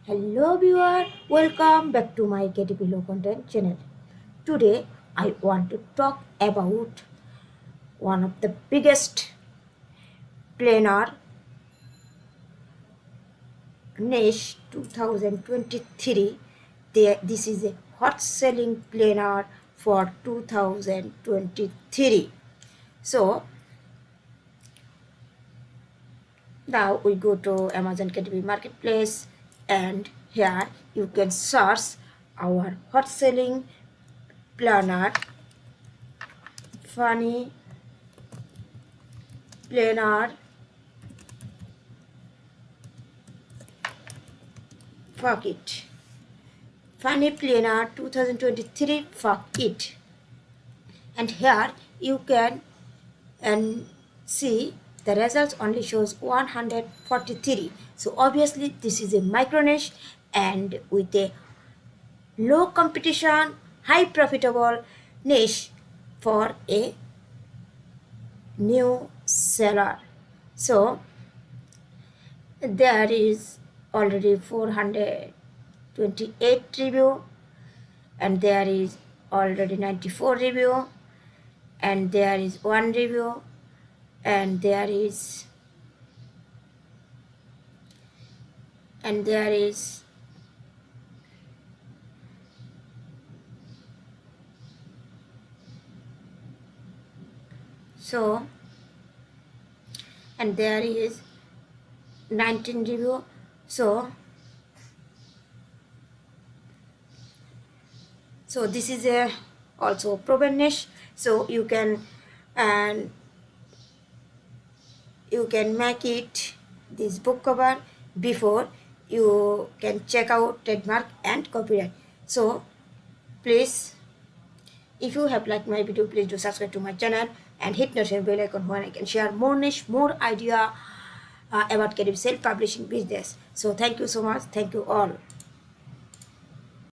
Hello viewer, welcome back to my KTP Low Content channel. Today I want to talk about one of the biggest planar niche 2023. This is a hot selling planar for 2023. So now we go to Amazon KTP Marketplace and here you can search our hot selling planar funny planar fuck it funny planar 2023 fuck it, and here you can and see the results only shows 143. So obviously this is a micro niche and with a low competition high profitable niche for a new seller. So there is already 428 review and there is already 94 review and there is one review and there is so and there is 19 review. So this is a also proven niche, so you can make it this book cover before you can check out trademark and copyright. So please, if you have liked my video, please do subscribe to my channel and hit notification bell icon where I can share more niche, more idea about creative self-publishing business. So thank you so much. Thank you all.